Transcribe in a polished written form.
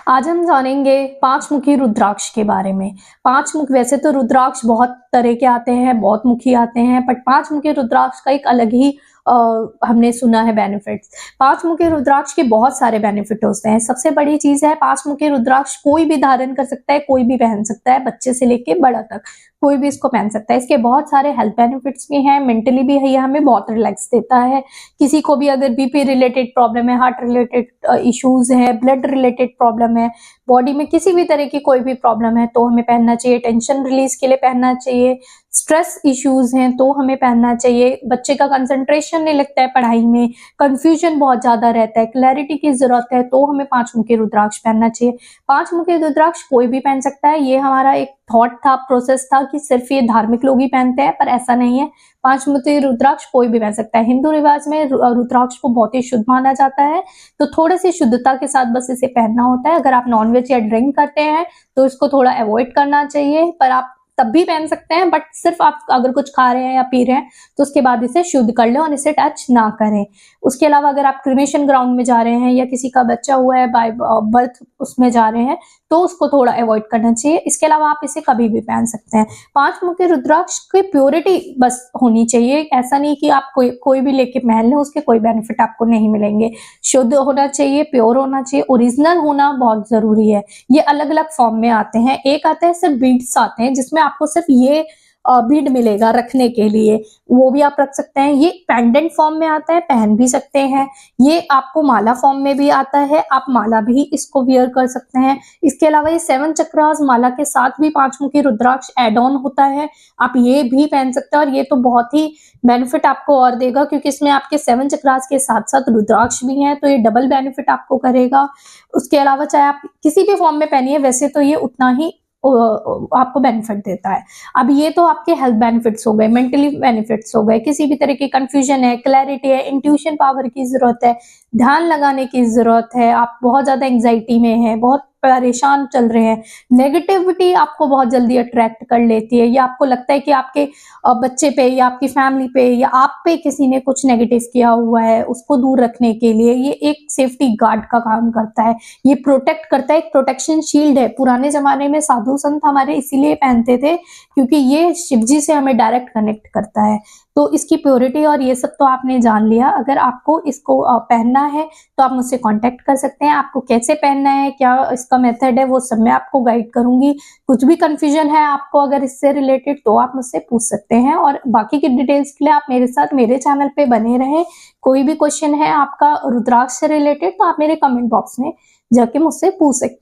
आज हम जानेंगे पांच मुखी रुद्राक्ष के बारे में। पांच मुख, वैसे तो रुद्राक्ष बहुत तरह के आते हैं, बहुत मुखी आते हैं, बट पांच मुखी रुद्राक्ष का एक अलग ही हमने सुना है बेनिफिट्स। पांच मुखी रुद्राक्ष के बहुत सारे बेनिफिट होते हैं। सबसे बड़ी चीज है, पांच मुखी रुद्राक्ष कोई भी धारण कर सकता है, कोई भी पहन सकता है, बच्चे से लेके बड़ा तक कोई भी इसको पहन सकता है। इसके बहुत सारे हेल्थ बेनिफिट्स भी हैं, मेंटली भी है, ये हमें बहुत रिलैक्स देता है। किसी को भी अगर बीपी रिलेटेड प्रॉब्लम है, हार्ट रिलेटेड इश्यूज है, ब्लड रिलेटेड प्रॉब्लम है, बॉडी में किसी भी तरह की कोई भी प्रॉब्लम है तो हमें पहनना चाहिए। टेंशन रिलीज के लिए पहनना चाहिए, स्ट्रेस इश्यूज हैं तो हमें पहनना चाहिए। बच्चे का कंसंट्रेशन नहीं लगता है पढ़ाई में, कंफ्यूजन बहुत ज्यादा रहता है, क्लैरिटी की जरूरत है तो हमें पांच मुखी रुद्राक्ष पहनना चाहिए। पांच मुखी रुद्राक्ष कोई भी पहन सकता है। ये हमारा एक थॉट था, प्रोसेस था कि सिर्फ ये धार्मिक लोग ही पहनते हैं, पर ऐसा नहीं है। पांच मुखी रुद्राक्ष कोई भी पहन सकता है। हिंदू रिवाज में रुद्राक्ष को बहुत ही शुद्ध माना जाता है, तो थोड़ी सी शुद्धता के साथ बस इसे पहनना होता है। अगर आप नॉनवेज या ड्रिंक करते हैं तो इसको थोड़ा अवॉइड करना चाहिए, पर आप तब भी पहन सकते हैं। बट सिर्फ आप अगर कुछ खा रहे हैं या पी रहे हैं तो उसके बाद इसे शुद्ध कर लें और इसे टच ना करें। उसके अलावा अगर आप क्रिमेशन ग्राउंड में जा रहे हैं या किसी का बच्चा हुआ है बाय बर्थ उसमें जा रहे हैं तो उसको थोड़ा अवॉइड करना चाहिए। इसके अलावा आप इसे कभी भी पहन सकते हैं। पांच मुखी रुद्राक्ष की प्योरिटी बस होनी चाहिए। ऐसा नहीं कि आप कोई भी लेके पहन लें, उसके कोई बेनिफिट आपको नहीं मिलेंगे। शुद्ध होना चाहिए, प्योर होना चाहिए, ओरिजिनल होना बहुत जरूरी है। ये अलग अलग फॉर्म में आते हैं। एक आता है सिर्फ बीड्स आते हैं जिसमें आपको सिर्फ ये बीड मिलेगा रखने के लिए, वो भी आप रख सकते हैं। ये पेंडेंट फॉर्म में आता है, पहन भी सकते हैं। ये आपको माला फॉर्म में भी आता है, आप माला भी इसको वियर कर सकते हैं। इसके अलावा ये 7 चक्रास माला के साथ भी पांच मुखी रुद्राक्ष एड ऑन होता है, आप ये भी पहन सकते हैं। और ये तो बहुत ही बेनिफिट आपको और देगा क्योंकि इसमें आपके 7 चक्रास के साथ साथ रुद्राक्ष भी हैं, तो ये डबल बेनिफिट आपको करेगा। उसके अलावा चाहे आप किसी भी फॉर्म में पहनिए, वैसे तो ये उतना ही आपको बेनिफिट देता है। अब ये तो आपके हेल्थ बेनिफिट्स हो गए, मेंटली बेनिफिट्स हो गए। किसी भी तरह की कंफ्यूजन है, क्लैरिटी है, इंट्यूशन पावर की जरूरत है, ध्यान लगाने की जरूरत है, आप बहुत ज्यादा एंजाइटी में हैं, बहुत परेशान चल रहे हैं, नेगेटिविटी आपको बहुत जल्दी अट्रैक्ट कर लेती है, या आपको लगता है कि आपके बच्चे पे या आपकी फैमिली पे या आप पे किसी ने कुछ नेगेटिव किया हुआ है, उसको दूर रखने के लिए ये एक सेफ्टी गार्ड का काम करता है। ये प्रोटेक्ट करता है, एक प्रोटेक्शन शील्ड है। पुराने जमाने में साधु संत हमारे इसीलिए पहनते थे क्योंकि ये शिव जी से हमें डायरेक्ट कनेक्ट करता है। तो इसकी प्योरिटी और ये सब तो आपने जान लिया। अगर आपको इसको पहनना है तो आप मुझसे कांटेक्ट कर सकते हैं। आपको कैसे पहनना है, क्या इसका मेथड है, वो सब मैं आपको गाइड करूंगी। कुछ भी कंफ्यूजन है आपको अगर इससे रिलेटेड तो आप मुझसे पूछ सकते हैं, और बाकी की डिटेल्स के लिए आप मेरे साथ मेरे चैनल पे बने रहें। कोई भी क्वेश्चन है आपका रुद्राक्ष से रिलेटेड तो आप मेरे कमेंट बॉक्स में जाके मुझसे पूछ सकते हैं।